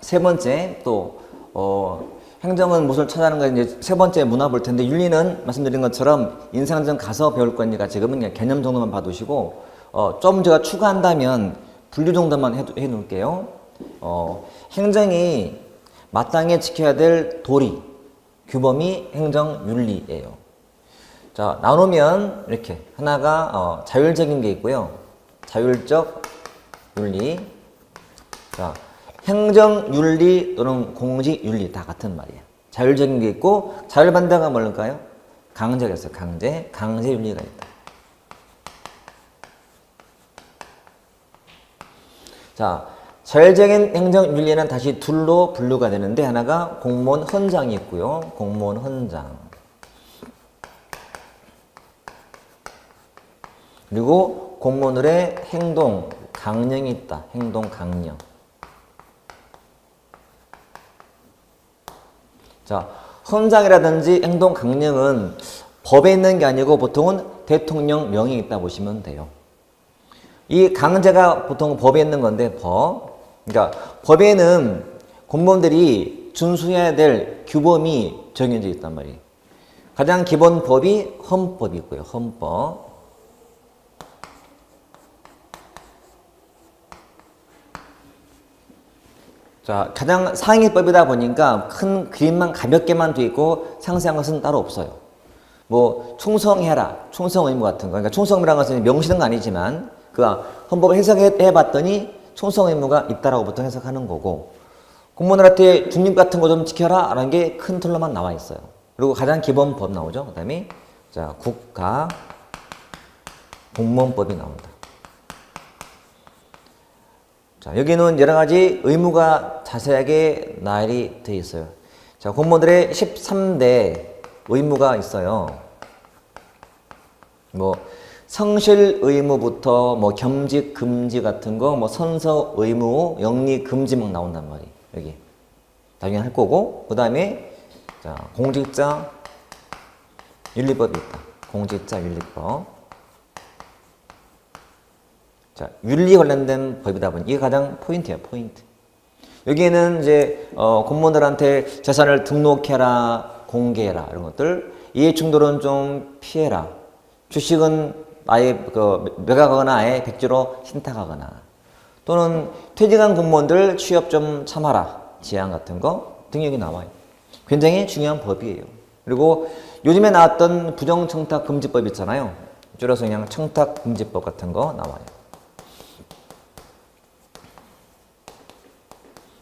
세 번째 또 행정은 무엇을 찾아하는 거 이제 세 번째 문화 볼 텐데 윤리는 말씀드린 것처럼 인상전 가서 배울 거니까 지금은 그냥 개념 정도만 봐두시고 좀 제가 추가한다면 분류 정도만 해 놓을게요. 행정이 마땅히 지켜야 될 도리, 규범이 행정 윤리예요. 자, 나누면 이렇게 하나가 자율적인 게 있고요. 자율적 윤리. 자, 행정 윤리 또는 공직 윤리 다 같은 말이에요. 자율적인 게 있고 자율 반대가 뭘까요? 강제가 있어요. 강제 윤리가 있다. 자, 자율적인 행정 윤리는 다시 둘로 분류가 되는데 하나가 공무원 헌장이 있고요. 공무원 헌장. 그리고 공무원들의 행동 강령이 있다. 행동 강령. 자, 헌장이라든지 행동 강령은 법에 있는 게 아니고 보통은 대통령 명령이 있다 보시면 돼요. 이 강제가 보통 법에 있는 건데 그러니까 법에는 공무원들이 준수해야 될 규범이 정해져 있단 말이에요. 가장 기본 법이 헌법이고요. 헌법. 자, 가장 상위법이다 보니까 큰 그림만 가볍게만 돼 있고 상세한 것은 따로 없어요. 뭐 충성해라, 충성 의무 같은 거. 그러니까 충성이라는 것은 명시는 아니지만 그 헌법을 해석해 봤더니 충성 의무가 있다라고 보통 해석하는 거고, 공무원들한테 중립 같은 거 좀 지켜라 라는 게 큰 틀로만 나와 있어요. 그리고 가장 기본 법 나오죠. 그 다음에 자, 국가 공무원법이 나온다. 자, 여기는 여러 가지 의무가 자세하게 나열이 되어 있어요. 자, 공무원들의 13대 의무가 있어요. 뭐 성실 의무부터 뭐 겸직 금지 같은 거, 뭐 선서 의무, 영리 금지 막 나온단 말이에요. 여기 나중에 할 거고, 그 다음에 자, 공직자 윤리법이 있다. 공직자 윤리법. 자, 윤리 관련된 법이다 보니 이게 가장 포인트예요. 포인트. 여기에는 이제 공무원들한테 재산을 등록해라, 공개해라 이런 것들, 이해 충돌은 좀 피해라, 주식은 아예 매각하거나 아예 백지로 신탁하거나, 또는 퇴직한 공무원들 취업 좀 참아라, 제한 같은 거 등록이 나와요. 굉장히 중요한 법이에요. 그리고 요즘에 나왔던 부정청탁금지법 있잖아요. 줄여서 그냥 청탁금지법 같은 거 나와요.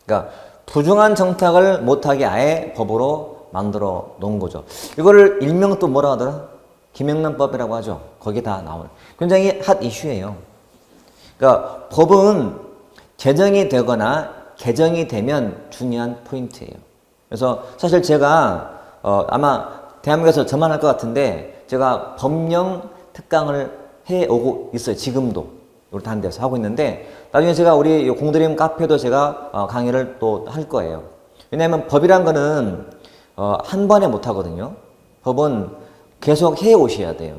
그러니까 부정한 청탁을 못하게 아예 법으로 만들어 놓은 거죠. 이거를 일명 또 뭐라 하더라? 김영란법이라고 하죠. 거기 다 나와요. 굉장히 핫 이슈예요. 그러니까 법은 제정이 되거나 개정이 되면 중요한 포인트예요. 그래서 사실 제가 아마 대한민국에서 저만 할 것 같은데 제가 법령 특강을 해오고 있어요. 지금도 우리 다른 데서 하고 있는데, 나중에 제가 우리 공드림 카페도 제가 강의를 또 할 거예요. 왜냐하면 법이란 거는 한 번에 못 하거든요. 법은 계속 해 오셔야 돼요.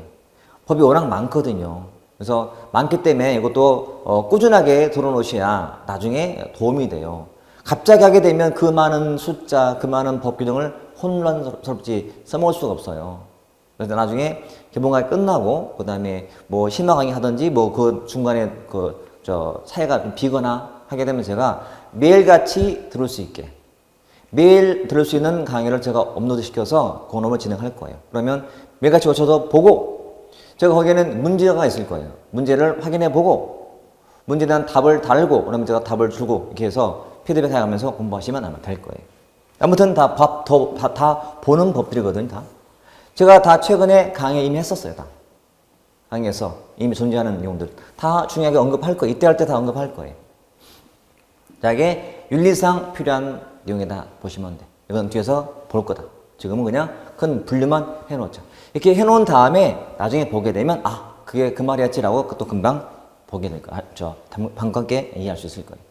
법이 워낙 많거든요. 그래서 많기 때문에 이것도 꾸준하게 들어놓으셔야 나중에 도움이 돼요. 갑자기 하게 되면 그 많은 숫자, 그 많은 법 규정을 혼란스럽지 써먹을 수가 없어요. 그래서 나중에 개봉이 끝나고 그 다음에 뭐 심화 강의 하든지 뭐 그 중간에 사회가 좀 비거나 하게 되면 제가 매일같이 들을 수 있게, 매일 들을 수 있는 강의를 제가 업로드 시켜서 그놈을 진행할 거예요. 그러면 매일같이 오셔서 보고, 제가 거기에는 문제가 있을 거예요. 문제를 확인해 보고 문제에 대한 답을 달고, 그러면 제가 답을 주고 이렇게 해서 피드백 해가면서 공부하시면 아마 될 거예요. 아무튼 다 보는 법들이거든요. 다 제가 다 최근에 강의 이미 했었어요. 다 강의에서 이미 존재하는 내용들 다 중요하게 언급할 거예요. 이때 할 때 다 언급할 거예요. 자, 이게 윤리상 필요한 내용이다 보시면 돼. 이건 뒤에서 볼 거다. 지금은 그냥 큰 분류만 해놓자. 이렇게 해놓은 다음에 나중에 보게 되면 그게 그 말이었지라고 또 금방 보게 될 거예요. 반갑게 이해할 수 있을 거예요.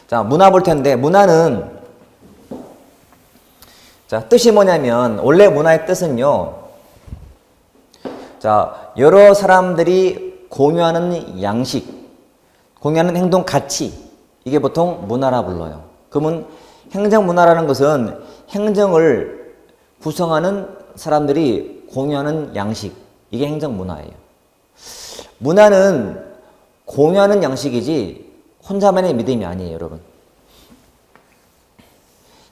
자, 문화 볼 텐데, 문화는 자, 뜻이 뭐냐면, 원래 문화의 뜻은요, 자, 여러 사람들이 공유하는 양식, 공유하는 행동 가치, 이게 보통 문화라 불러요. 그러면 행정문화라는 것은 행정을 구성하는 사람들이 공유하는 양식, 이게 행정문화예요. 문화는 공유하는 양식이지 혼자만의 믿음이 아니에요, 여러분.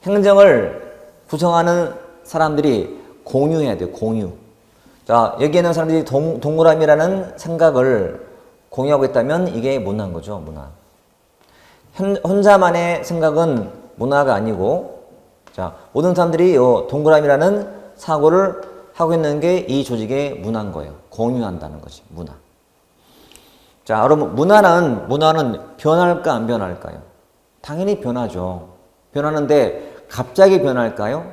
행정을 구성하는 사람들이 공유해야 돼요, 공유. 자, 여기 있는 사람들이 동그라미라는 생각을 공유하고 있다면 이게 문화인 거죠, 문화. 혼자만의 생각은 문화가 아니고, 자, 모든 사람들이 동그라미라는 사고를 하고 있는 게 이 조직의 문화인 거예요. 공유한다는 거지, 문화. 자, 여러분, 문화는 변할까, 안 변할까요? 당연히 변하죠. 변하는데 갑자기 변할까요?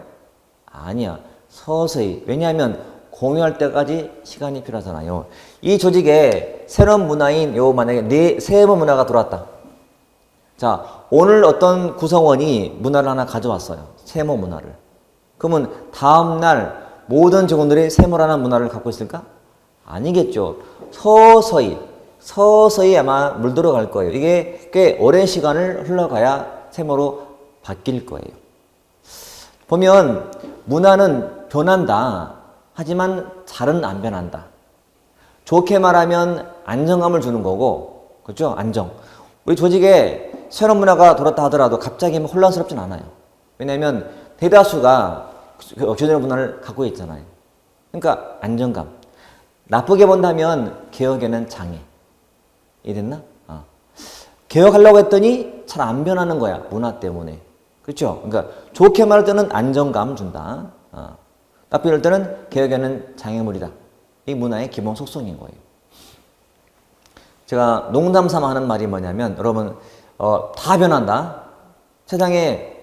아니야. 서서히. 왜냐하면 공유할 때까지 시간이 필요하잖아요. 이 조직에 새로운 문화인 만약에 세무 문화가 들어왔다. 자, 오늘 어떤 구성원이 문화를 하나 가져왔어요. 세무 문화를. 그러면 다음날 모든 직원들이 세무라는 문화를 갖고 있을까? 아니겠죠. 서서히 아마 물들어갈 거예요. 이게 꽤 오랜 시간을 흘러가야 세무로 바뀔 거예요. 보면 문화는 변한다. 하지만 잘은 안 변한다. 좋게 말하면 안정감을 주는 거고, 그렇죠? 안정. 우리 조직에 새로운 문화가 들어왔다 하더라도 갑자기 혼란스럽진 않아요. 왜냐하면 대다수가 기존의 문화를 갖고 있잖아요. 그러니까 안정감. 나쁘게 본다면 개혁에는 장애. 이해됐나? 개혁하려고 했더니 잘 안 변하는 거야. 문화 때문에. 그렇죠? 그러니까 좋게 말할 때는 안정감 준다. 나쁘게 할 때는 개혁에는 장애물이다. 이 문화의 기본 속성인 거예요. 제가 농담 삼아 하는 말이 뭐냐면, 여러분, 다 변한다. 세상에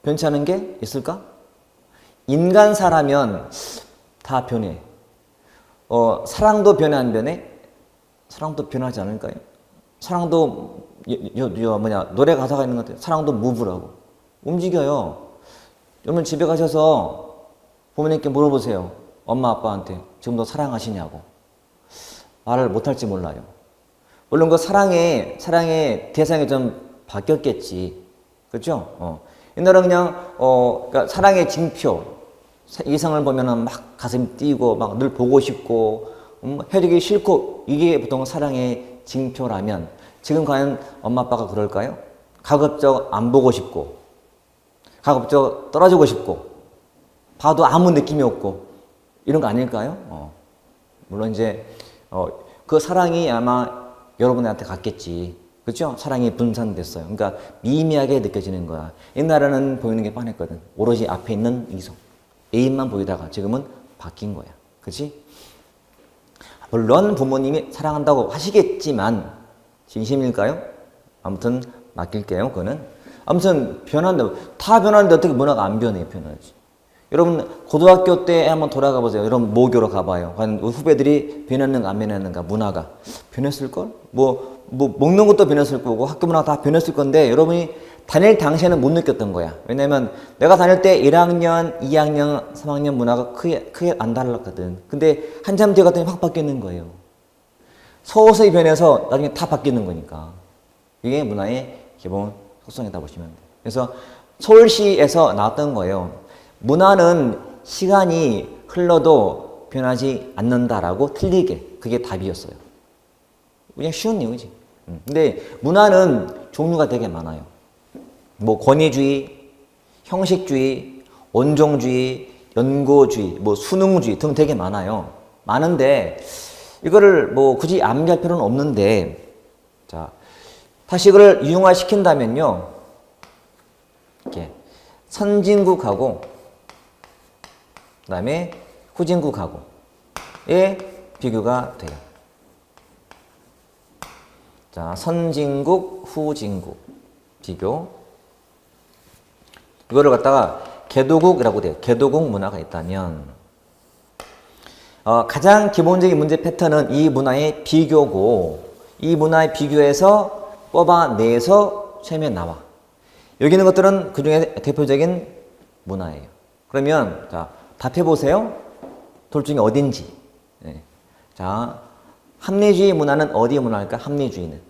변치 않은 게 있을까? 인간사라면 다 변해. 사랑도 변해, 안 변해? 사랑도 변하지 않을까요? 사랑도, 노래 가사가 있는 것 같아요. 사랑도 무브라고. 움직여요. 여러분 집에 가셔서 부모님께 물어보세요. 엄마, 아빠한테 지금도 사랑하시냐고. 말을 못할지 몰라요. 물론 그 사랑의 대상이 좀 바뀌었겠지. 그렇죠? 옛날에 그냥, 그러니까 사랑의 징표, 이성을 보면은 막 가슴이 뛰고, 막 늘 보고 싶고, 헤어지기 싫고, 이게 보통 사랑의 징표라면, 지금 과연 엄마, 아빠가 그럴까요? 가급적 안 보고 싶고, 가급적 떨어지고 싶고, 봐도 아무 느낌이 없고, 이런 거 아닐까요? 물론 이제, 그 사랑이 아마 여러분한테 갔겠지. 그렇죠? 사랑이 분산됐어요. 그러니까 미미하게 느껴지는 거야. 옛날에는 보이는 게 뻔했거든. 오로지 앞에 있는 이성, 애인만 보이다가 지금은 바뀐 거야. 그렇지? 물론 부모님이 사랑한다고 하시겠지만 진심일까요? 아무튼 맡길게요. 그거는. 아무튼 다 변하는데 어떻게 문화가 안 변해? 변하지. 여러분 고등학교 때 한번 돌아가 보세요. 여러분 모교로 가봐요. 과연 후배들이 변했는가 안 변했는가? 문화가 변했을걸? 뭐 먹는 것도 변했을 거고 학교 문화가 다 변했을 건데 여러분이 다닐 당시에는 못 느꼈던 거야. 왜냐면 내가 다닐 때 1학년, 2학년, 3학년 문화가 크게 안 달랐거든. 근데 한참 뒤에 갔더니 확 바뀌는 거예요. 서서히 변해서 나중에 다 바뀌는 거니까. 이게 문화의 기본 속성이다 보시면 돼요. 그래서 서울시에서 나왔던 거예요. 문화는 시간이 흘러도 변하지 않는다라고 틀리게. 그게 답이었어요. 그냥 쉬운 내용이지. 근데 문화는 종류가 되게 많아요. 뭐 권위주의, 형식주의, 온종주의, 연고주의, 뭐 수능주의 등 되게 많아요. 많은데 이거를 뭐 굳이 암기할 필요는 없는데, 자, 다시 이걸 유용화시킨다면요, 이렇게 선진국하고 그다음에 후진국하고의 비교가 돼요. 자, 선진국, 후진국 비교. 이거를 갖다가 개도국이라고 돼요. 개도국 문화가 있다면 가장 기본적인 문제 패턴은 이 문화의 비교고, 이 문화의 비교에서 뽑아내서 시험에 나와. 여기 있는 것들은 그 중에 대표적인 문화예요. 그러면 자, 답해보세요. 둘 중에 어딘지. 네. 자, 합리주의 문화는 어디의 문화일까? 합리주의는.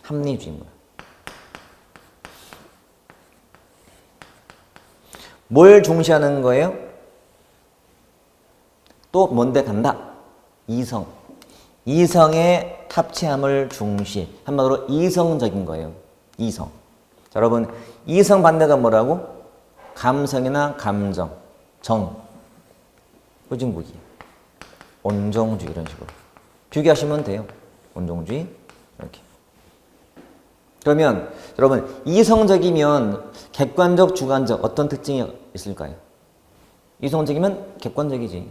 합리주의 문화. 뭘 중시하는 거예요? 또 뭔데 간다? 이성. 이성의 탑재함을 중시. 한마디로 이성적인 거예요. 이성. 자, 여러분, 이성 반대가 뭐라고? 감성이나 감정, 정, 후진국이, 온정주의 이런 식으로 비교하시면 돼요. 온정주의 이렇게. 그러면 여러분 이성적이면 객관적, 주관적 어떤 특징이 있을까요? 이성적이면 객관적이지.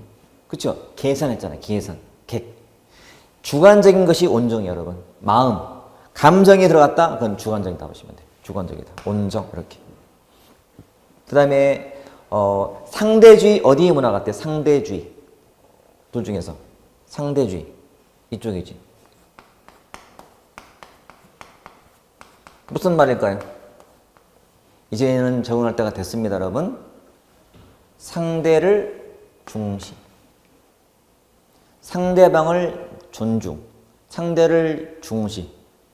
그렇죠? 계산했잖아요. 계산. 주관적인 것이 온정이에요, 여러분. 마음, 감정이 들어갔다? 그건 주관적이다 보시면 돼요. 주관적이다. 온정 이렇게. 그 다음에 상대주의 어디에 문화 같아요? 상대주의. 둘 중에서 상대주의 이쪽이지. 무슨 말일까요? 이제는 적응할 때가 됐습니다, 여러분. 상대를 중시. 상대방을 존중. 상대를 중시.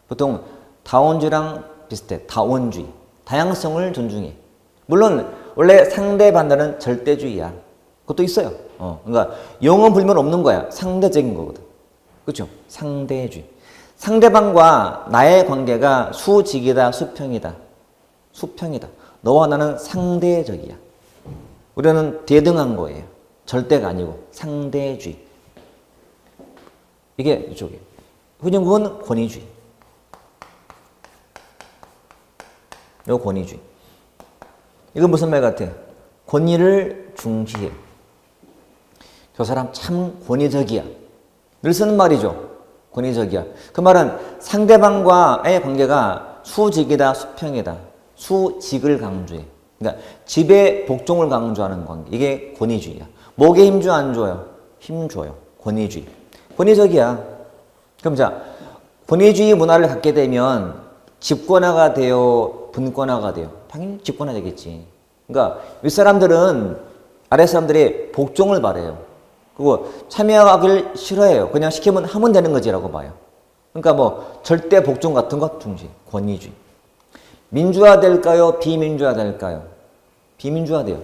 보통 다원주의랑 비슷해. 다원주의. 다양성을 존중해. 물론 원래 상대 반대는 절대주의야. 그것도 있어요. 그러니까 영원 불면 없는 거야. 상대적인 거거든. 그렇죠? 상대주의. 상대방과 나의 관계가 수직이다, 수평이다. 수평이다. 너와 나는 상대적이야. 우리는 대등한 거예요. 절대가 아니고 상대주의. 이게 이쪽이에요. 후진국은 권위주의. 요 권위주의. 이건 무슨 말 같아? 권위를 중시해. 저 사람 참 권위적이야. 늘 쓰는 말이죠. 권위적이야. 그 말은 상대방과의 관계가 수직이다, 수평이다. 수직을 강조해. 그러니까 집에 복종을 강조하는 관계. 이게 권위주의야. 목에 힘 줘, 안 줘요? 힘 줘요. 권위주의. 권위적이야. 그럼 자, 권위주의 문화를 갖게 되면 집권화가 돼요? 분권화가 돼요? 당연히 집권화 되겠지. 그러니까 윗사람들은 아랫사람들이 복종을 바래요. 그리고 참여하기를 싫어해요. 그냥 시키면 하면 되는 거지라고 봐요. 그러니까 뭐 절대 복종 같은 것 중시. 권위주의. 민주화 될까요? 비민주화 될까요? 비민주화 돼요.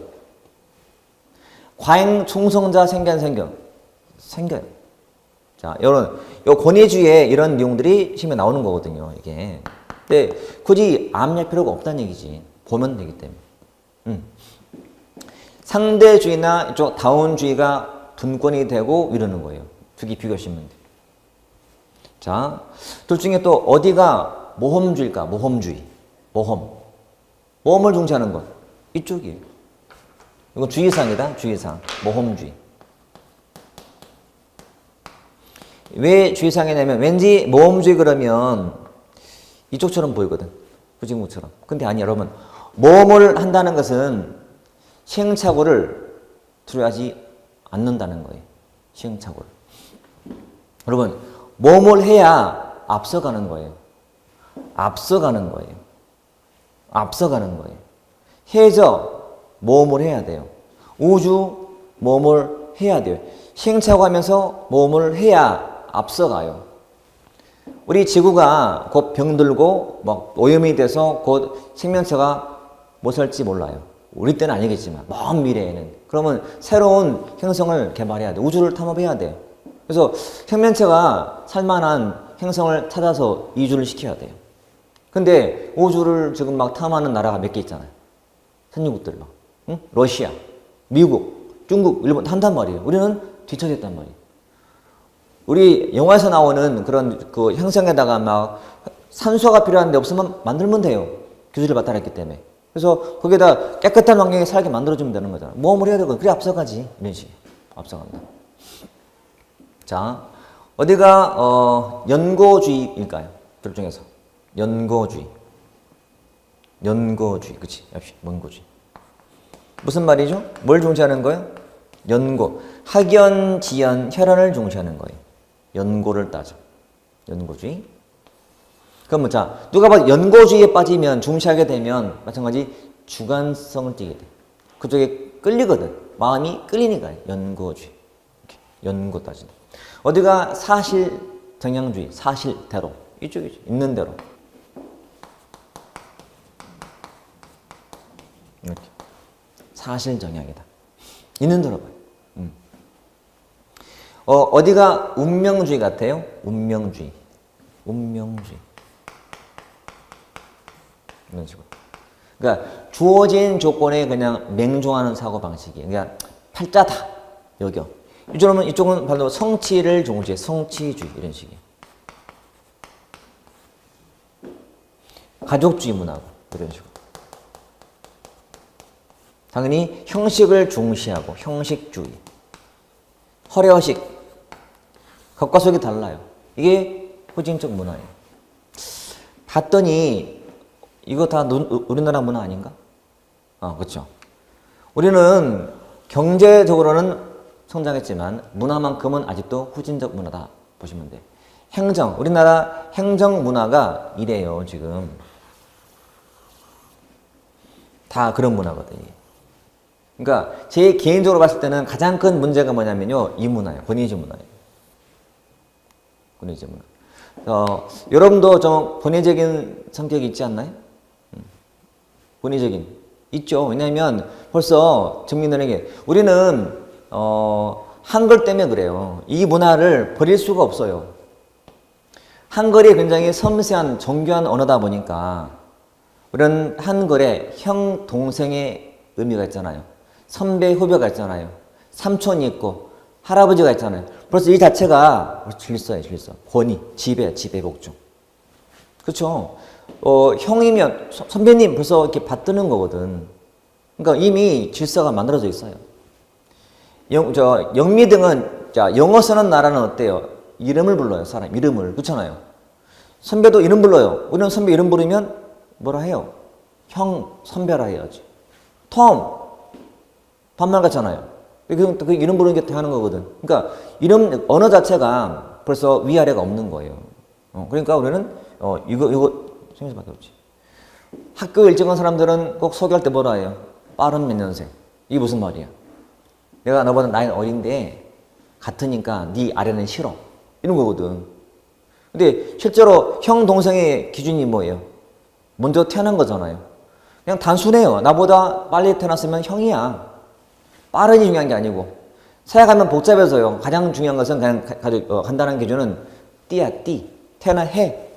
과잉 충성자 생겨요. 자, 요 권위주의에 이런 내용들이 심해 나오는 거거든요, 이게. 근데 굳이 암기할 필요가 없다는 얘기지. 보면 되기 때문에. 상대주의나 이쪽 다원주의가 분권이 되고 이러는 거예요. 두 개 비교하시면 돼요. 자, 둘 중에 또 어디가 모험주의일까? 모험주의. 모험을 중시하는 것. 이쪽이에요. 이건 주의사항이다. 주의사항. 모험주의. 왜 주의사항이냐면 왠지 모험주의 그러면 이쪽처럼 보이거든. 후진국처럼. 근데 아니 여러분. 모험을 한다는 것은 시행착오를 두려워하지 않는다는 거예요. 시행착오를. 여러분, 모험을 해야 앞서가는 거예요. 앞서가는 거예요. 해저 모험을 해야 돼요. 우주 모험을 해야 돼요. 시행착오하면서 모험을 해야 앞서가요. 우리 지구가 곧 병들고 막 오염이 돼서 곧 생명체가 못 살지 몰라요. 우리 때는 아니겠지만 먼 미래에는. 그러면 새로운 행성을 개발해야 돼. 우주를 탐험해야 돼. 그래서 생명체가 살만한 행성을 찾아서 이주를 시켜야 돼요. 근데 우주를 지금 막 탐험하는 나라가 몇 개 있잖아요. 선진국들 막. 응? 러시아, 미국, 중국, 일본 한단 말이에요. 우리는 뒤처져 있단 말이에요. 우리 영화에서 나오는 그런 그 행성에다가 막 산소가 필요한데 없으면 만들면 돼요. 규제를 받아냈기 때문에. 그래서 거기에다 깨끗한 환경에 살게 만들어주면 되는 거잖아. 모험을 해야 되고, 그래 앞서가지. 이런 식으로. 앞서간다. 자, 어디가, 연고주의일까요? 둘 중에서. 연고주의. 그치? 역시, 연고주의. 무슨 말이죠? 뭘 중시하는 거예요? 연고. 학연, 지연, 혈연을 중시하는 거예요. 연고를 따져. 연고주의. 그럼 자, 누가 봐도 연고주의에 빠지면 중시하게 되면 마찬가지 주관성을 띠게 돼. 그쪽에 끌리거든. 마음이 끌리니까 연고주의. 이렇게 연고 따진다. 어디가 사실 정량주의, 사실대로. 이쪽이죠. 있는 대로. 이렇게. 사실 정약이다. 있는 대로 봐요. 어디가 운명주의 같아요? 운명주의. 운명주의. 이런 식으로. 그러니까 주어진 조건에 그냥 맹종하는 사고방식이에요. 그러니까 팔자다. 여기요. 이쪽은 바로 성취를 중시해. 성취주의. 이런 식이에요. 가족주의 문화고. 이런 식으로. 당연히 형식을 중시하고 형식주의. 허례허식. 겉과 속이 달라요. 이게 후진적 문화예요. 봤더니 이거 다 우리나라 문화 아닌가? 그렇죠. 우리는 경제적으로는 성장했지만 문화만큼은 아직도 후진적 문화다 보시면 돼요. 행정, 우리나라 행정 문화가 이래요, 지금. 다 그런 문화거든요. 그러니까 제 개인적으로 봤을 때는 가장 큰 문제가 뭐냐면요, 이 문화예요. 권위주의 문화예요. 권위주의 문화. 여러분도 좀 권위적인 성격이 있지 않나요? 권위적인 있죠. 왜냐하면 벌써 증명되는 게 우리는 한글 때문에 그래요. 이 문화를 버릴 수가 없어요. 한글이 굉장히 섬세한 정교한 언어다 보니까 우리는 한글에 형, 동생의 의미가 있잖아요. 선배, 후배가 있잖아요. 삼촌이 있고 할아버지가 있잖아요. 벌써 이 자체가 질서예요, 질서. 권위, 지배, 지배복종. 그렇죠. 형이면 선배님 벌써 이렇게 받드는 거거든. 그러니까 이미 질서가 만들어져 있어요. 영미등은 자 영어 쓰는 나라는 어때요? 이름을 불러요, 사람 이름을. 그렇잖아요. 선배도 이름 불러요. 우리는 선배 이름 부르면 뭐라 해요? 형 선배라 해야지. 톰 반말 같잖아요. 그 이름 부르는 게 대하는 거거든. 그러니까 이름 언어 자체가 벌써 위아래가 없는 거예요. 그러니까 우리는 이거 생길 수밖에 없지. 학교 일찍 간 사람들은 꼭 소개할 때 뭐라 해요? 빠른 몇 년생. 이게 무슨 말이야? 내가 너보다 나이는 어린데 같으니까 네 아래는 싫어. 이런 거거든. 근데 실제로 형 동생의 기준이 뭐예요? 먼저 태어난 거잖아요. 그냥 단순해요. 나보다 빨리 태어났으면 형이야. 빠른이 중요한 게 아니고. 생각하면 복잡해서요. 가장 중요한 것은 그냥 간단한 기준은 띠야, 띠. 태어난 해.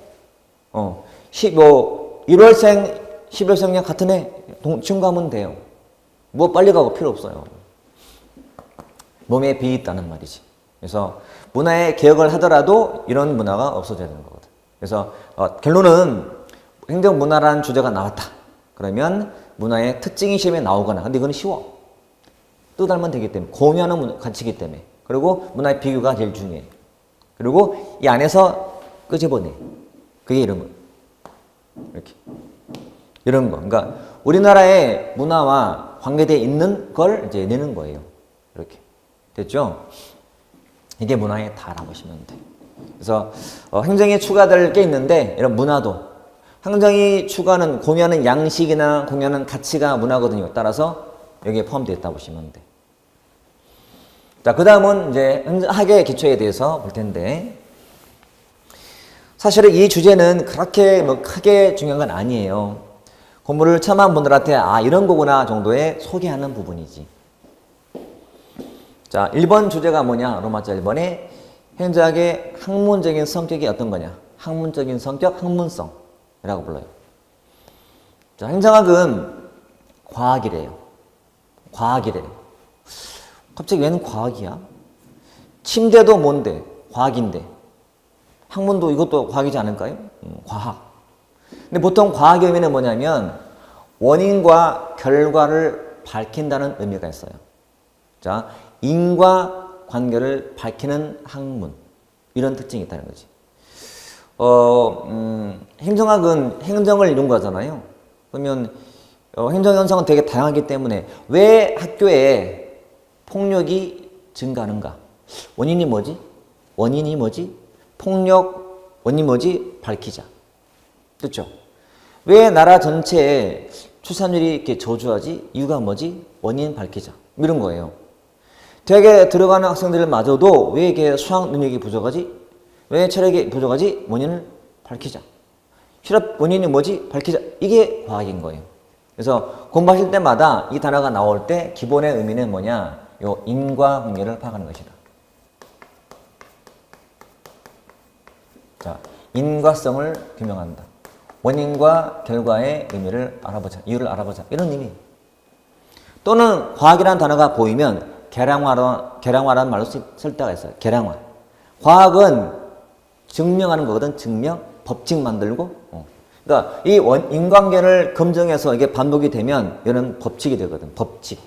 1월생, 11월생이랑 같은 해 친구하면 돼요. 뭐 빨리 가고 필요 없어요. 몸에 비 있다는 말이지. 그래서 문화의 개혁을 하더라도 이런 문화가 없어져야 되는 거거든. 그래서 결론은 행정문화라는 주제가 나왔다. 그러면 문화의 특징이 시험에 나오거나, 근데 이건 쉬워. 또 닮으면 되기 때문에, 공유하는 가치이기 때문에. 그리고 문화의 비교가 제일 중요해. 그리고 이 안에서 끄집어내. 그게 이름은. 이렇게. 이런 거. 그러니까 우리나라의 문화와 관계되어 있는 걸 이제 내는 거예요. 이렇게. 됐죠? 이게 문화의 다라고 보시면 돼. 그래서 행정에 추가될 게 있는데 이런 문화도 행정이 추가하는 공유하는 양식이나 공유하는 가치가 문화거든요. 따라서 여기에 포함되어 있다고 보시면 돼. 자, 그 다음은 이제 학의 기초에 대해서 볼 텐데 사실은 이 주제는 그렇게 뭐 크게 중요한 건 아니에요. 공부를 처음 한 분들한테 이런 거구나 정도의 소개하는 부분이지. 자, 1번 주제가 뭐냐? 로마자 1번에 행정학의 학문적인 성격이 어떤 거냐? 학문적인 성격, 학문성이라고 불러요. 자, 행정학은 과학이래요. 과학이래요. 갑자기 웬 과학이야? 침대도 뭔데? 과학인데. 학문도 이것도 과학이지 않을까요? 과학. 근데 보통 과학의 의미는 뭐냐면 원인과 결과를 밝힌다는 의미가 있어요. 자, 인과 관계를 밝히는 학문. 이런 특징이 있다는 거지. 행정학은 행정을 연구하잖아요. 그러면 행정 현상은 되게 다양하기 때문에 왜 학교에 폭력이 증가하는가? 원인이 뭐지? 원인이 뭐지? 폭력 원인이 뭐지? 밝히자. 그렇죠? 왜 나라 전체에 출산율이 이렇게 저조하지? 이유가 뭐지? 원인 밝히자. 이런 거예요. 대학에 들어가는 학생들마저도 왜 이게 수학 능력이 부족하지? 왜 체력이 부족하지? 원인을 밝히자. 실업 원인이 뭐지? 밝히자. 이게 과학인 거예요. 그래서 공부하실 때마다 이 단어가 나올 때 기본의 의미는 뭐냐? 요 인과관계를 파악하는 것이다. 자, 인과성을 규명한다. 원인과 결과의 의미를 알아보자. 이유를 알아보자. 이런 의미. 또는 과학이라는 단어가 보이면 계량화라는 말로 쓸 때가 있어요. 계량화. 과학은 증명하는 거거든. 증명. 법칙 만들고. 그러니까 이 인관계를 검증해서 이게 반복이 되면 이런 법칙이 되거든. 법칙.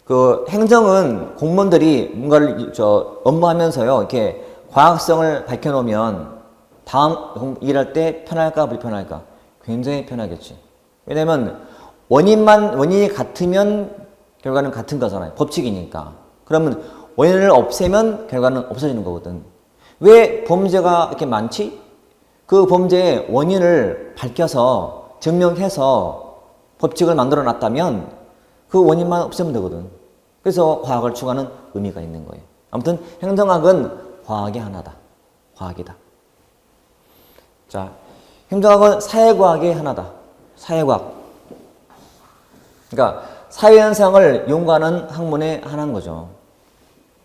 그 행정은 공무원들이 뭔가를 업무하면서요, 이렇게 과학성을 밝혀놓으면 다음 일할 때 편할까 불편할까? 굉장히 편하겠지. 왜냐면 원인이 같으면 결과는 같은 거잖아요. 법칙이니까. 그러면 원인을 없애면 결과는 없어지는 거거든. 왜 범죄가 이렇게 많지? 그 범죄의 원인을 밝혀서 증명해서 법칙을 만들어 놨다면 그 원인만 없애면 되거든. 그래서 과학을 추구하는 의미가 있는 거예요. 아무튼 행정학은 과학의 하나다. 과학이다. 자, 행정학은 사회과학의 하나다. 사회과학. 그러니까 사회현상을 연구하는 학문의 하나인 거죠.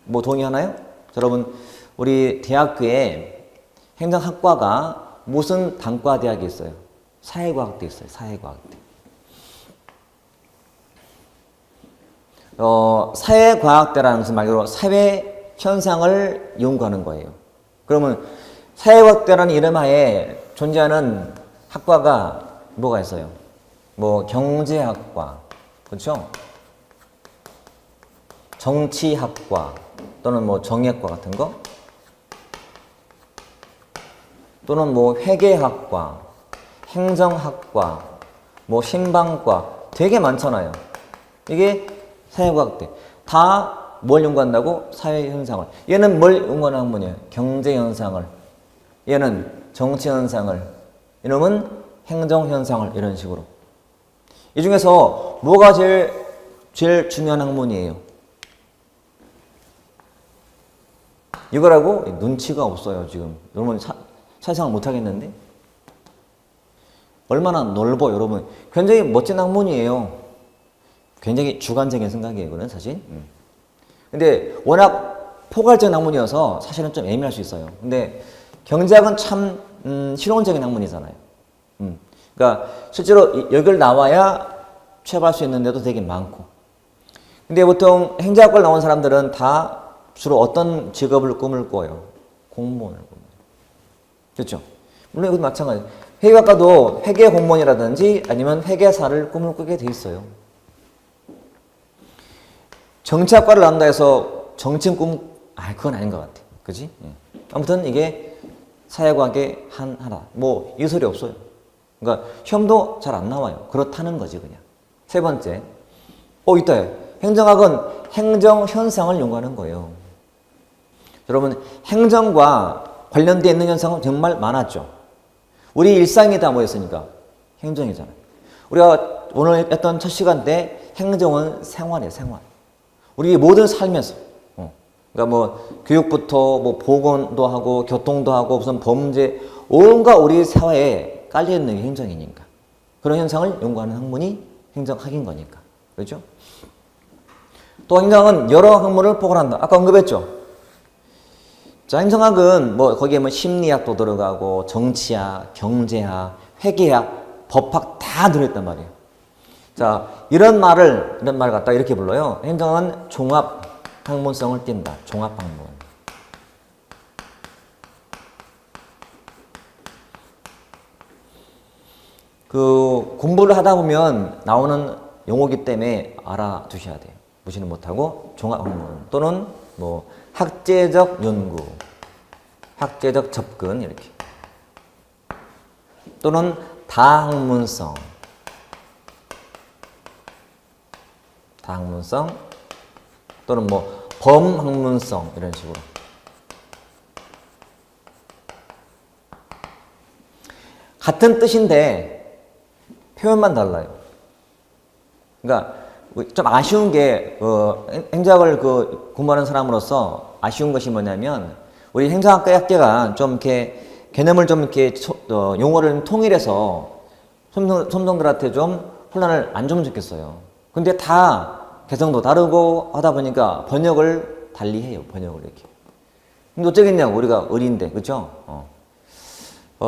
뭐 동의하나요? 여러분, 우리 대학교에 행정학과가 무슨 단과 대학이 있어요? 사회과학대 있어요. 사회과학대. 사회과학대라는 것은 말 그대로 사회 현상을 연구하는 거예요. 그러면 사회과학대라는 이름 하에 존재하는 학과가 뭐가 있어요? 뭐 경제학과, 그렇죠? 정치학과 또는 뭐 정의학과 같은 거, 또는 뭐 회계학과, 행정학과, 뭐 신방과 되게 많잖아요. 이게 사회과학대. 다 뭘 연구한다고? 사회현상을. 얘는 뭘 연구하는 학문이에요? 경제현상을. 얘는 정치현상을. 이놈은 행정현상을. 이런 식으로. 이 중에서 뭐가 제일 중요한 학문이에요? 이거라고 눈치가 없어요, 지금. 여러분 사상 못하겠는데? 얼마나 넓어, 여러분. 굉장히 멋진 학문이에요. 굉장히 주관적인 생각이에요, 이거는 사실. 근데 워낙 포괄적인 학문이어서 사실은 좀 애매할 수 있어요. 근데 경제학은 참 실용적인 학문이잖아요. 그러니까 실제로 여기를 나와야 취업할 수 있는 데도 되게 많고. 근데 보통 행정학과를 나온 사람들은 다 주로 어떤 직업을 꿈을 꿔요? 공무원을 꿈어요. 그렇죠? 물론 이것도 마찬가지예요. 회계학과도 회계 공무원이라든지 아니면 회계사를 꿈을 꾸게 돼 있어요. 정치학과를 나온다 해서 정치인 그건 아닌 것 같아. 그지? 아무튼 이게 사회과학의 하나. 뭐, 이 소리 없어요. 그러니까 시험도 잘 안 나와요. 그렇다는 거지, 그냥. 세 번째. 있다. 행정학은 행정 현상을 연구하는 거예요. 여러분, 행정과 관련되어 있는 현상은 정말 많았죠. 우리 일상이 다 뭐였으니까? 행정이잖아요. 우리가 오늘 했던 첫 시간 때 행정은 생활이에요, 생활. 우리 모든 삶에서. 그러니까 뭐 교육부터 뭐 보건도 하고 교통도 하고 무슨 범죄 온갖 우리 사회에 깔려 있는 게 행정이니까. 그런 현상을 연구하는 학문이 행정학인 거니까. 그렇죠? 또 행정은 여러 학문을 포괄한다. 아까 언급했죠. 자, 행정학은 뭐 거기에 뭐 심리학도 들어가고 정치학, 경제학, 회계학, 법학 다 들어있단 말이에요. 자, 이런 말을 갖다 이렇게 불러요. 행정은 종합 학문성을 띈다. 종합 학문. 그 공부를 하다 보면 나오는 용어기 때문에 알아두셔야 돼요. 무시는 못하고 종합 학문 또는 뭐 학제적 연구, 학제적 접근 이렇게 또는 다학문성, 다학문성 또는 뭐 범학문성 이런 식으로. 같은 뜻인데 표현만 달라요. 그러니까 좀 아쉬운 게 행정학을 공부하는 사람으로서 아쉬운 것이 뭐냐면 우리 행정학과 학계가 좀 이렇게 개념을 좀 이렇게 용어를 통일해서 som성들한테 좀 혼란을 안 주면 좋겠어요. 근데 다 개성도 다르고 하다 보니까 번역을 달리 해요. 번역을 이렇게. 근데 어쩌겠냐고, 우리가 어린데, 그쵸?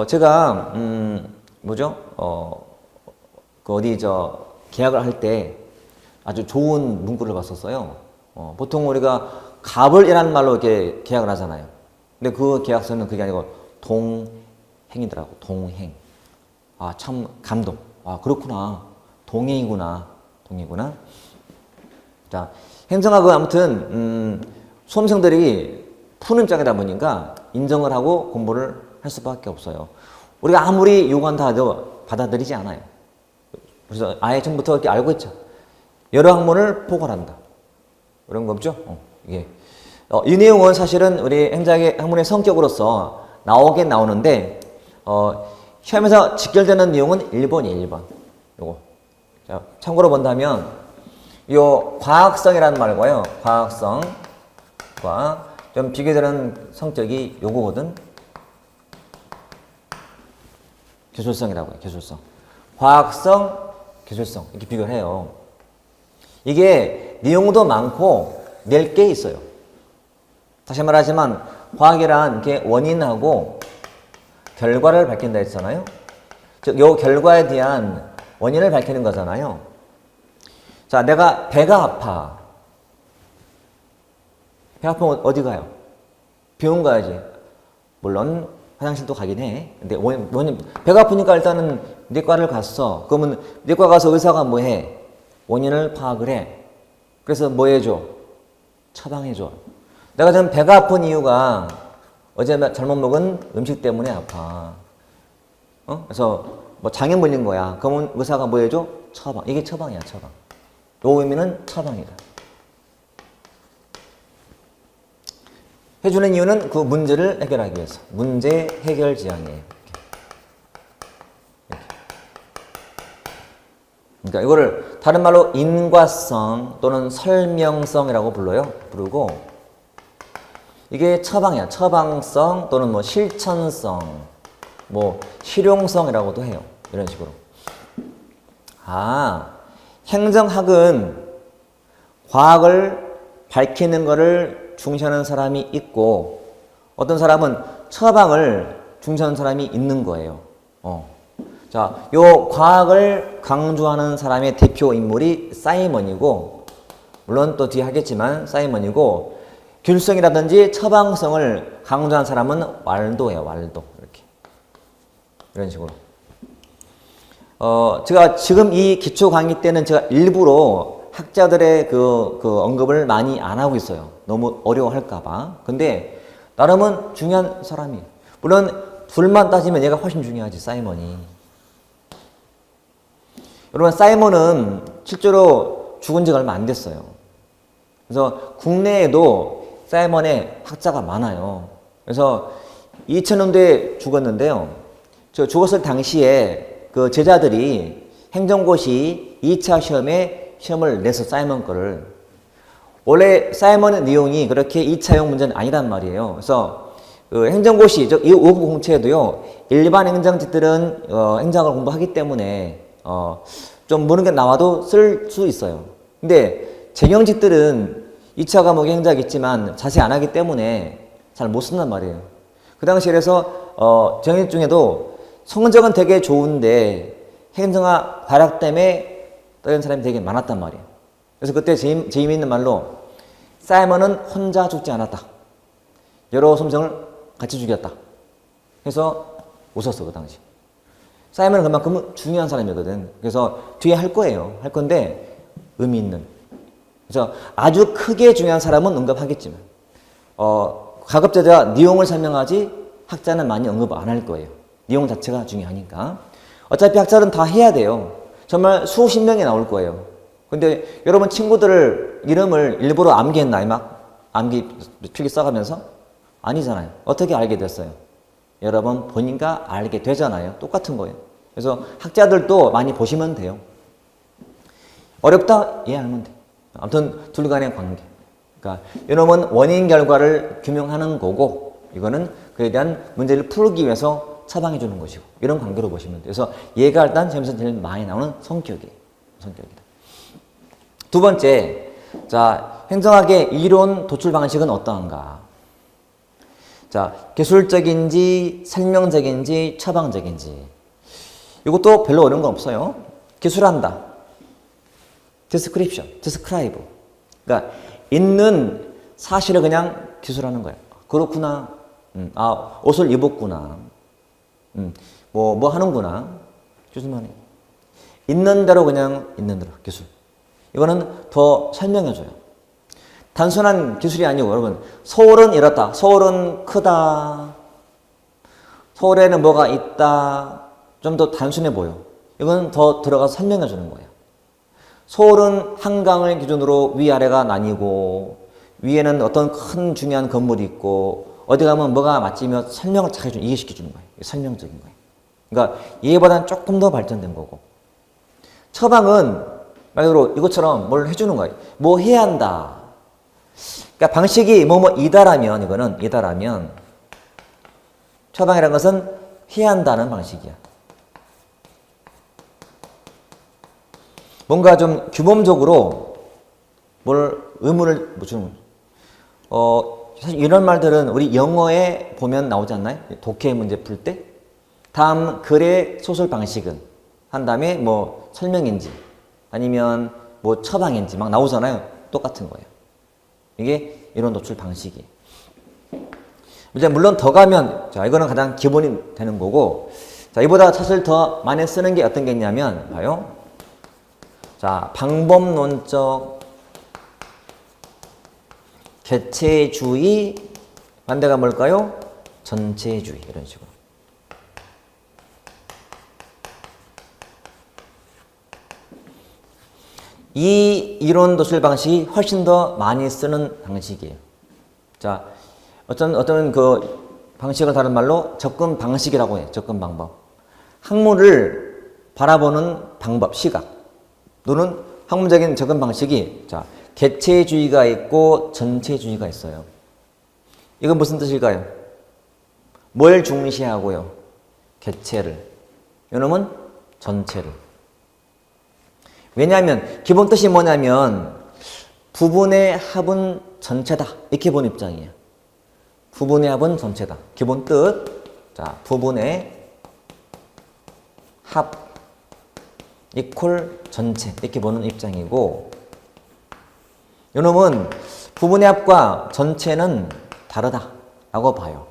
제가, 뭐죠? 계약을 할 때 아주 좋은 문구를 봤었어요. 보통 우리가 갑을이라는 말로 이렇게 계약을 하잖아요. 근데 그 계약서는 그게 아니고 동행이더라고. 동행. 아, 참 감동. 아, 그렇구나. 동행이구나. 동행이구나. 자, 행정학은 아무튼 수험생들이 푸는 짝이다 보니까 인정을 하고 공부를 할 수밖에 없어요. 우리가 아무리 요구한다 해도 받아들이지 않아요. 그래서 아예 처음부터 이렇게 알고 있죠. 여러 학문을 포괄한다. 그런 거 없죠? 이게. 이 내용은 사실은 우리 행정학의 학문의 성격으로서 나오긴 나오는데, 시험에서 직결되는 내용은 1번이에요, 1번. 요거. 자, 참고로 본다면, 요 과학성이라는 말과요, 과학성과 좀 비교되는 성격이 요거거든. 기술성이라고 해요, 기술성. 과학성, 기술성. 이렇게 비교를 해요. 이게 내용도 많고 낼 게 있어요. 다시 말하지만 과학이란 게 원인하고 결과를 밝힌다 했잖아요. 즉, 요 결과에 대한 원인을 밝히는 거잖아요. 자, 내가 배가 아파. 배 아프면 어디 가요? 병원 가야지. 물론 화장실도 가긴 해. 근데 배가 아프니까 일단은 내과를 갔어. 그러면 내과 가서 의사가 뭐 해? 원인을 파악을 해. 그래서 뭐 해줘? 처방해줘. 내가 지금 배가 아픈 이유가 어제 잘못 먹은 음식 때문에 아파. 그래서 뭐 장애 물린 거야. 그러면 의사가 뭐 해줘? 처방. 이게 처방이야, 처방. 요 의미는 처방이다. 해주는 이유는 그 문제를 해결하기 위해서. 문제 해결 지향이에요. 그러니까 이거를 다른 말로 인과성 또는 설명성이라고 부르고, 이게 처방이야. 처방성 또는 뭐 실천성, 뭐 실용성이라고도 해요. 이런 식으로. 행정학은 과학을 밝히는 것을 중시하는 사람이 있고, 어떤 사람은 처방을 중시하는 사람이 있는 거예요. 자, 요 과학을 강조하는 사람의 대표 인물이 사이먼이고, 물론 또 뒤에 하겠지만 사이먼이고, 균성이라든지 처방성을 강조한 사람은 왈도예요, 왈도. 이렇게. 이런 식으로. 제가 지금 이 기초 강의 때는 제가 일부러 학자들의 그 언급을 많이 안 하고 있어요. 너무 어려워할까봐. 근데, 나름은 중요한 사람이에요. 물론, 둘만 따지면 얘가 훨씬 중요하지, 사이먼이. 여러분, 사이먼은 실제로 죽은 지가 얼마 안 됐어요. 그래서 국내에도 사이먼의 학자가 많아요. 그래서 2000년대에 죽었는데요. 저 죽었을 당시에 그 제자들이 행정고시 2차 시험을 내서 사이먼 거를. 원래 사이먼의 내용이 그렇게 2차형 문제는 아니란 말이에요. 그래서 그 행정고시, 즉, 이 5급 공채에도요, 일반 행정직들은 행정학을 공부하기 때문에 좀 모르는 게 나와도 쓸 수 있어요. 근데 재경직들은 2차 과목에 행정학이 있지만 자세히 안 하기 때문에 잘 못 쓴단 말이에요. 그 당시에 그래서 재경직 중에도 성적은 되게 좋은데 행정학 발학 때문에 떨어진 사람이 되게 많았단 말이에요. 그래서 그때 재미있는 말로 사이먼은 혼자 죽지 않았다. 여러 수험생을 같이 죽였다. 그래서 웃었어, 그 당시. 사이먼은 그만큼 중요한 사람이거든. 그래서 뒤에 할 거예요. 할 건데 의미 있는. 그래서 아주 크게 중요한 사람은 언급하겠지만 가급적이야 내용을 설명하지 학자는 많이 언급 안 할 거예요. 내용 자체가 중요하니까. 어차피 학자는 다 해야 돼요. 정말 수십 명이 나올 거예요. 근데 여러분 친구들 이름을 일부러 암기했나요? 막 암기 필기 써가면서? 아니잖아요. 어떻게 알게 됐어요? 여러 번 보니까 알게 되잖아요. 똑같은 거예요. 그래서 학자들도 많이 보시면 돼요. 어렵다? 이해하면 돼. 아무튼 둘 간의 관계. 그러니까 이놈은 원인 결과를 규명하는 거고, 이거는 그에 대한 문제를 풀기 위해서 처방해 주는 것이고 이런 관계로 보시면 돼요. 그래서 얘가 일단 시험에서 제일 많이 나오는 성격이다. 두 번째, 자, 행정학의 이론 도출 방식은 어떠한가? 자, 기술적인지 설명적인지 처방적인지 이것도 별로 어려운 건 없어요. 기술한다. description, describe. 그러니까 있는 사실을 그냥 기술하는 거예요. 그렇구나. 아, 옷을 입었구나. 뭐 하는구나. 기술만 해. 있는 대로 그냥 있는 대로 기술. 이거는 더 설명해줘요. 단순한 기술이 아니고 여러분 서울은 이렇다. 서울은 크다. 서울에는 뭐가 있다. 좀 더 단순해 보여. 이건 더 들어가서 설명해 주는 거예요. 서울은 한강을 기준으로 위아래가 나뉘고 위에는 어떤 큰 중요한 건물이 있고 어디 가면 뭐가 맛집이며 설명을 잘 해주는, 이해시켜 주는 거예요. 설명적인 거예요. 그러니까 얘보다는 조금 더 발전된 거고. 처방은 말 그대로 이것처럼 뭘 해주는 거예요. 뭐 해야 한다. 그러니까 방식이 이다라면 이거는 이다라면 처방이라는 것은 해야 한다는 방식이야. 뭔가 좀 규범적으로 뭘 의무를 주는 거죠. 사실 이런 말들은 우리 영어에 보면 나오지 않나요? 독해 문제 풀 때 다음 글의 소설 방식은 한 다음에 뭐 설명인지 아니면 뭐 처방인지 막 나오잖아요. 똑같은 거예요. 이게 이론 도출 방식이에요. 이제 물론 더 가면 자 이거는 가장 기본이 되는 거고 자 이보다 사실 더 많이 쓰는 게 어떤 게 있냐면 봐요. 자 방법론적 개체주의 반대가 뭘까요? 전체주의 이런 식으로. 이 이론 도출 방식이 훨씬 더 많이 쓰는 방식이에요. 자, 어떤 그 방식을 다른 말로 접근 방식이라고 해요. 접근 방법. 학문을 바라보는 방법, 시각. 또는 학문적인 접근 방식이 자, 개체주의가 있고 전체주의가 있어요. 이건 무슨 뜻일까요? 뭘 중시하고요? 개체를. 이놈은 전체를. 왜냐하면 기본 뜻이 뭐냐면 부분의 합은 전체다. 이렇게 본 입장이에요. 부분의 합은 전체다. 기본 뜻. 자, 부분의 합 이퀄 전체. 이렇게 보는 입장이고 이놈은 부분의 합과 전체는 다르다라고 봐요.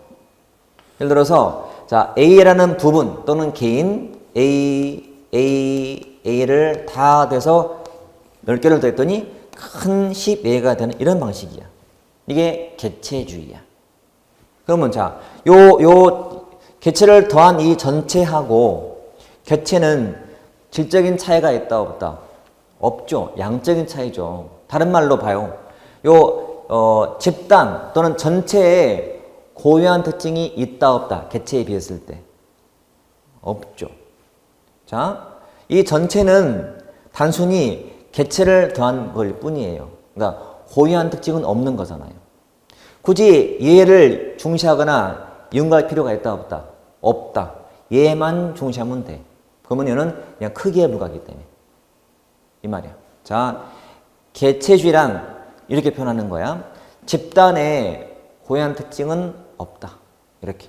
예를 들어서 자, A라는 부분 또는 개인 A를 다 돼서 10개를 더했더니 큰 10A가 되는 이런 방식이야. 이게 개체주의야. 그러면 자, 요 개체를 더한 이 전체하고 개체는 질적인 차이가 있다 없다? 없죠. 양적인 차이죠. 다른 말로 봐요. 집단 또는 전체에 고유한 특징이 있다 없다? 개체에 비했을 때 없죠. 자, 이 전체는 단순히 개체를 더한 걸 뿐이에요. 그러니까 고유한 특징은 없는 거잖아요. 굳이 얘를 중시하거나 이용할 필요가 있다 없다? 없다. 얘만 중시하면 돼. 그러면 얘는 그냥 크기에 불과하기 때문에 이 말이야. 자, 개체주의란 이렇게 표현하는 거야. 집단의 고유한 특징은 없다. 이렇게.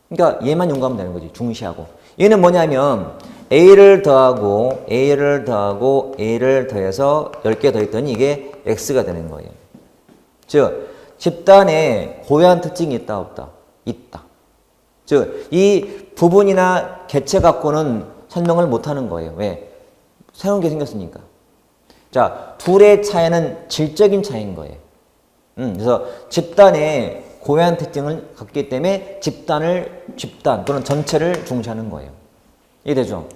그러니까 얘만 용감하면 되는 거지. 중시하고. 얘는 뭐냐면 A를 더하고 A를 더하고 A를 더해서 10개 더했더니 이게 X가 되는 거예요. 즉 집단에 고유한 특징이 있다 없다? 있다. 즉 이 부분이나 개체 갖고는 설명을 못하는 거예요. 왜? 새로운 게 생겼으니까. 자, 둘의 차이는 질적인 차이인 거예요. 그래서 집단에 고유한 특징을 갖기 때문에 집단 또는 전체를 중시하는 거예요. 이해되죠?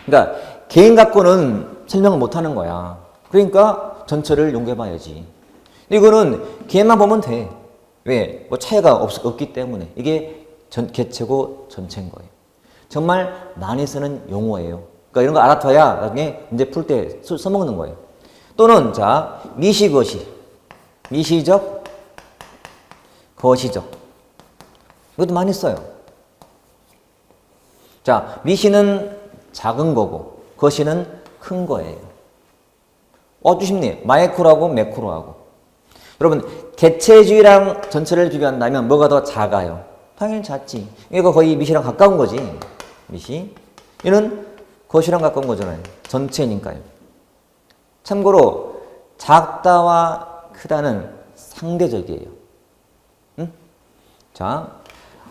그러니까 개인 갖고는 설명을 못하는 거야. 그러니까 전체를 용해봐야지. 이거는 개인만 보면 돼. 왜? 뭐 차이가 없기 때문에. 이게 개체고 전체인 거예요. 정말 많이 쓰는 용어예요. 그러니까 이런 거 알아둬야 나중에 문제 풀 때 써먹는 거예요. 또는 자 미시거시, 미시적, 거시적. 이것도 많이 써요. 자, 미시는 작은 거고 거시는 큰 거예요. 아주 쉽네요. 마이크로하고 매크로하고. 여러분, 개체주의랑 전체를 비교한다면 뭐가 더 작아요? 당연히 작지. 이거 거의 미시랑 가까운 거지. 미시. 이는 거시랑 가까운 거잖아요. 전체니까요. 참고로 작다와 크다는 상대적이에요. 응? 자,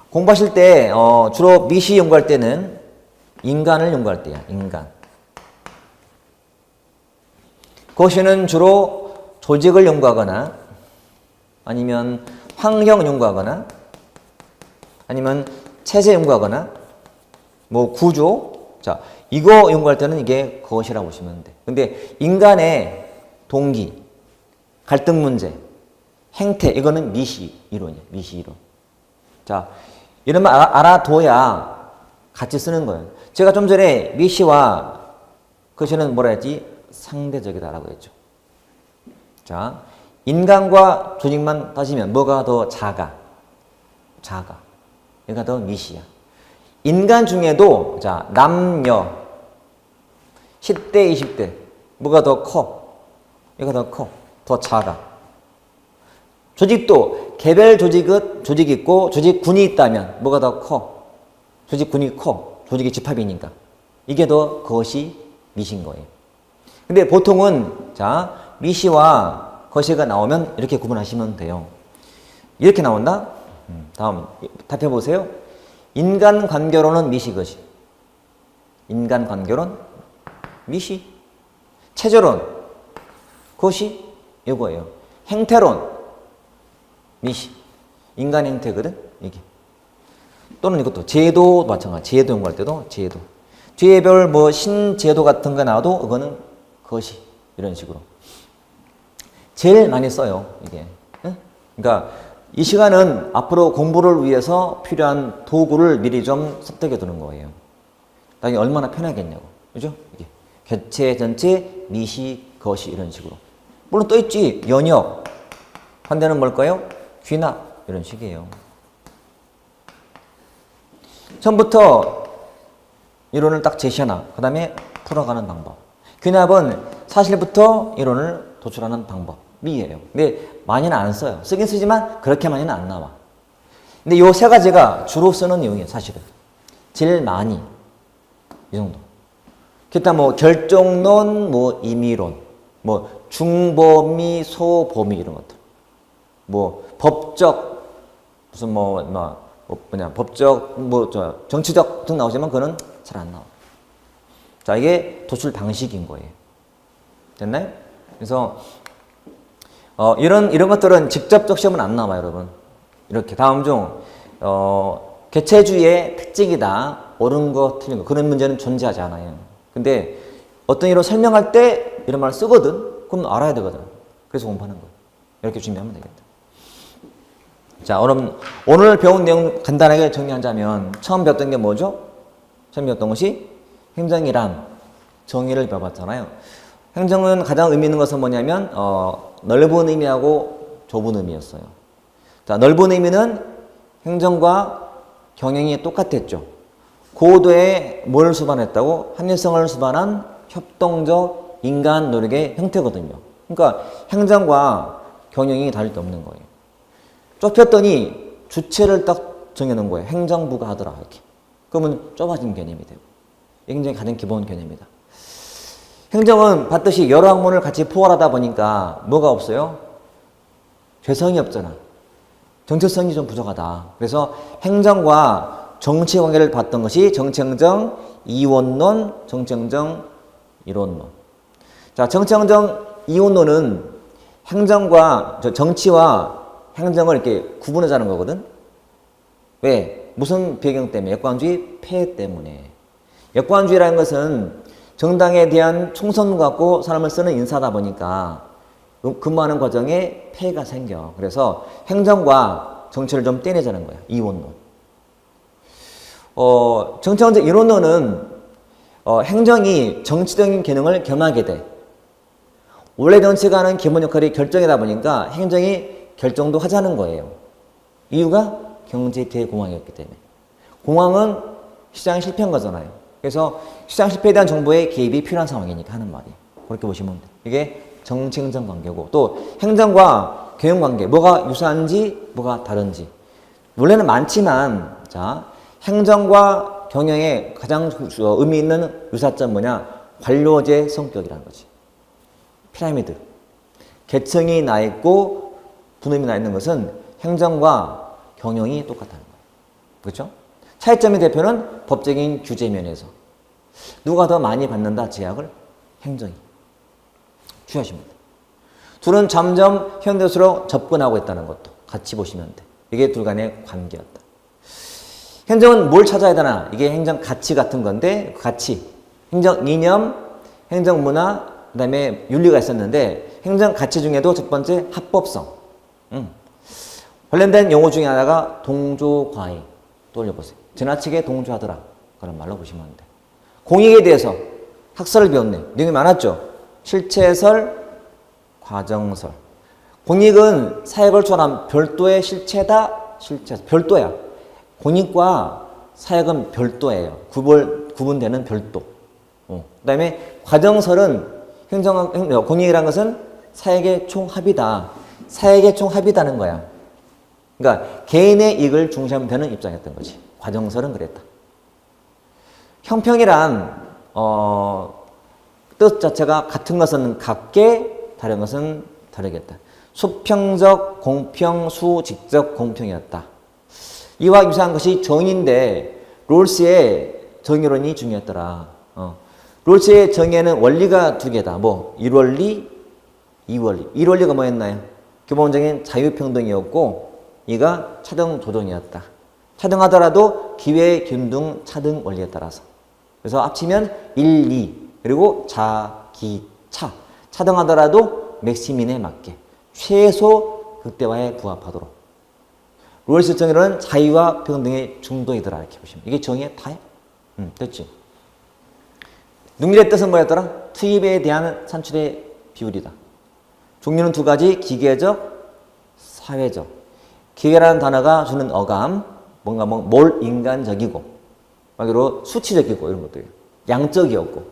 공부하실 때 주로 미시 연구할 때는 인간을 연구할 때야. 인간. 거시는 주로 조직을 연구하거나 아니면 환경 연구하거나 아니면 체제 연구하거나 뭐 구조. 자, 이거 연구할 때는 이게 거시라고 보시면 돼. 근데 인간의 동기, 갈등 문제, 행태, 이거는 미시 이론이야. 미시 이론. 자, 이런 말 알아둬야 같이 쓰는 거예요. 제가 좀 전에 미시와 거시는 뭐라 했지? 상대적이다라고 했죠. 자, 인간과 조직만 따지면 뭐가 더 작아? 작아. 얘가 더 미시야. 인간 중에도 자, 남녀 10대, 20대 뭐가 더 커? 얘가 더 커. 더 작아. 조직도 개별 조직이 있고 조직군이 있다면 뭐가 더 커? 조직군이 커. 조직의 집합이니까. 이게 더 거시 미시인 거예요. 근데 보통은 자, 미시와 거시가 나오면 이렇게 구분하시면 돼요. 이렇게 나온다? 다음 답해 보세요. 인간관계론은 미시, 거시. 인간관계론 미시. 체제론 거시. 이거예요. 행태론 미시. 인간 행태거든 이게. 또는 이것도 제도 마찬가지. 제도 연구할 때도 제도. 뒤에별 뭐 신제도 같은 거 나와도 이거는 거시. 이런 식으로. 제일 많이 써요 이게. 그러니까 이 시간은 앞으로 공부를 위해서 필요한 도구를 미리 좀 습득해 두는 거예요. 나중에 얼마나 편하겠냐고. 그죠? 이게. 개체, 전체, 미시, 거시 이런 식으로. 물론 또 있지. 연역. 반대는 뭘까요? 귀납. 이런 식이에요. 처음부터 이론을 딱 제시하나. 그 다음에 풀어가는 방법. 귀납은 사실부터 이론을 도출하는 방법이에요. 근데 많이는 안 써요. 쓰긴 쓰지만 그렇게 많이는 안 나와. 근데 요 세 가지가 주로 쓰는 내용이에요. 사실은. 제일 많이. 이 정도. 기타 뭐 결정론, 뭐 임의론, 뭐 중범위, 소범위 이런 것들. 뭐 법적 무슨 법적 정치적 등 나오지만 그거는 잘 안 나와. 자, 이게 도출 방식인 거예요. 됐나요? 그래서 이런 것들은 직접적 시험은 안 나와요, 여러분. 이렇게 다음 중 개체주의의 특징이다. 옳은 거, 틀린 거. 그런 문제는 존재하지 않아요. 근데 어떤 이론 설명할 때 이런 말을 쓰거든? 그럼 알아야 되거든. 그래서 공부하는 거예요. 이렇게 준비하면 되겠다. 자, 그럼 오늘 배운 내용 간단하게 정리하자면 처음 배웠던 게 뭐죠? 처음 배웠던 것이 행정이란 정의를 배워봤잖아요. 행정은 가장 의미 있는 것은 뭐냐면 넓은 의미하고 좁은 의미였어요. 자, 넓은 의미는 행정과 경영이 똑같았죠. 고도의 뭘 수반했다고? 합리성을 수반한 협동적 인간 노력의 형태거든요. 그러니까 행정과 경영이 다를 게 없는 거예요. 좁혔더니 주체를 딱 정해놓은 거예요. 행정부가 하더라 이렇게. 그러면 좁아진 개념이 되고. 이게 굉장히 가장 기본 개념이다. 행정은 봤듯이 여러 학문을 같이 포괄하다 보니까 뭐가 없어요? 죄성이 없잖아. 정체성이 좀 부족하다. 그래서 행정과 정치 관계를 봤던 것이 정치행정 이원론, 정치행정 이론론. 자, 정치행정 이원론은 행정과 정치와 행정을 이렇게 구분하자는 거거든. 왜? 무슨 배경 때문에? 역관주의 폐해 때문에. 역관주의라는 것은 정당에 대한 총선 갖고 사람을 쓰는 인사다 보니까 근무하는 과정에 폐해가 생겨. 그래서 행정과 정치를 좀 떼내자는 거야. 이원론. 정치행정 이론론은 행정이 정치적인 기능을 겸하게 돼. 원래 정치가 하는 기본 역할이 결정이다 보니까 행정이 결정도 하자는 거예요. 이유가 경제 대공황이었기 때문에. 공황은 시장이 실패한 거잖아요. 그래서 시장 실패에 대한 정부의 개입이 필요한 상황이니까 하는 말이. 그렇게 보시면 돼요. 이게 정치 행정 관계고 또 행정과 경영 관계 뭐가 유사한지 뭐가 다른지 원래는 많지만 자 행정과 경영의 가장 의미 있는 유사점 뭐냐 관료제 성격이라는 거지. 피라미드 계층이 나 있고 분음이 나 있는 것은 행정과 경영이 똑같다는 거예요. 그렇죠? 차이점의 대표는 법적인 규제 면에서 누가 더 많이 받는다 제약을 행정이 주의하시면 돼요. 둘은 점점 현대수로 접근하고 있다는 것도 같이 보시면 돼. 이게 둘 간의 관계였다. 행정은 뭘 찾아야 되나? 이게 행정 가치 같은 건데 그 가치, 행정 이념, 행정 문화, 그 다음에 윤리가 있었는데 행정 가치 중에도 첫 번째 합법성. 관련된 용어 중에 하나가 동조과의. 떠올려보세요. 지나치게 동조하더라. 그런 말로 보시면 돼. 공익에 대해서 학설을 배웠네. 내용이 많았죠. 실체설, 과정설. 공익은 사역을 초월한 별도의 실체다. 실체 별도야. 공익과 사역은 별도예요. 구분되는 별도. 그다음에 과정설은 공익이라는 것은 사역의 총합이다. 사역의 총합이다는 거야. 그러니까 개인의 이익을 중시하면 되는 입장이었던 거지. 과정설은 그랬다. 형평이란 뜻 자체가 같은 것은 같게 다른 것은 다르겠다. 수평적 공평, 수직적 공평이었다. 이와 유사한 것이 정의인데 롤스의 정의론이 중요했더라. 롤스의 정의에는 원리가 두 개다. 뭐 1원리, 2원리. 1원리가 뭐였나요? 기본적인 자유평등이었고 이가 차등조정이었다. 차등하더라도 기회, 균등, 차등 원리에 따라서. 그래서 합치면 1, 2 그리고 자, 기, 차. 차등하더라도 맥시민에 맞게 최소 극대화에 부합하도록. 롤스 정의론은 자유와 평등의 중도이더라 이렇게 보시면 이게 정의의 다야. 됐지. 능률의 뜻은 뭐였더라? 투입에 대한 산출의 비율이다. 종류는 두 가지, 기계적, 사회적. 기계라는 단어가 주는 어감, 뭔가 뭘 인간적이고, 말로 수치적이고 이런 것들이에요. 양적이었고.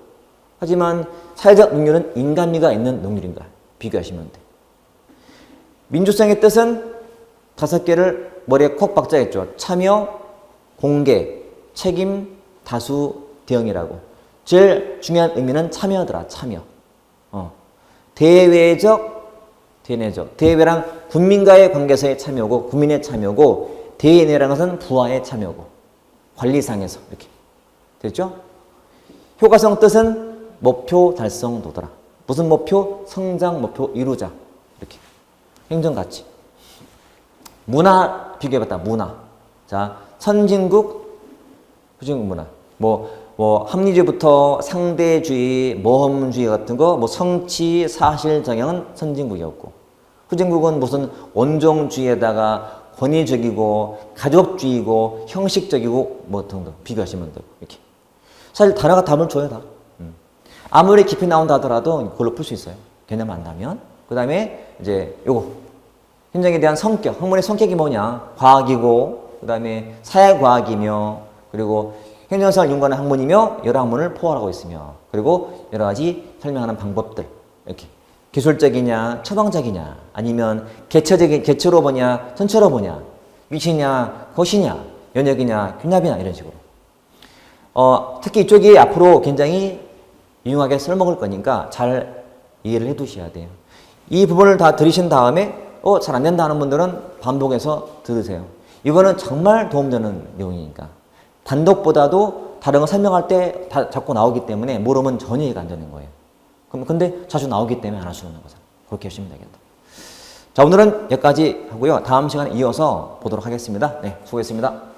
하지만 사회적 능률은 인간미가 있는 능률인가 비교하시면 돼. 민주성의 뜻은 5개를 머리에 콕 박자했죠. 참여, 공개, 책임, 다수, 대응이라고. 제일 중요한 의미는 참여더라. 참여. 대외적, 대내적. 대외랑 국민과의 관계에서의 참여고 국민의 참여고 대내라는 것은 부하의 참여고 관리상에서 이렇게 됐죠? 효과성 뜻은 목표 달성 도더라. 무슨 목표? 성장 목표 이루자. 이렇게. 행정가치. 문화 비교해봤다. 문화. 자, 선진국, 후진국 문화. 합리주의부터 상대주의, 모험주의 같은 거, 성취, 사실 정형은 선진국이었고, 후진국은 무슨 원종주의에다가 권위적이고, 가족주의고, 형식적이고, 등등 비교하시면 돼요. 이렇게. 사실 단어가 답을 줘요, 다. 아무리 깊이 나온다 하더라도 그걸로 풀 수 있어요. 개념 안다면. 그 다음에 이제 요거. 행정에 대한 성격, 학문의 성격이 뭐냐? 과학이고, 그 다음에 사회과학이며, 그리고 행정사를 연구하는 학문이며 여러 학문을 포괄하고 있으며 그리고 여러 가지 설명하는 방법들 이렇게 기술적이냐 처방적이냐 아니면 개체로 보냐 전체로 보냐 위치냐 것이냐 연역이냐 균합이냐 이런 식으로 특히 이쪽이 앞으로 굉장히 유용하게 써먹을 거니까 잘 이해를 해 두셔야 돼요. 이 부분을 다 들으신 다음에 잘 안 된다 하는 분들은 반복해서 들으세요. 이거는 정말 도움되는 내용이니까. 단독보다도 다른 거 설명할 때 자꾸 나오기 때문에 모르면 전혀 이해가 안 되는 거예요. 근데 자주 나오기 때문에 안 하시는 거잖아요. 그렇게 하시면 되겠다. 자, 오늘은 여기까지 하고요. 다음 시간에 이어서 보도록 하겠습니다. 네, 수고했습니다.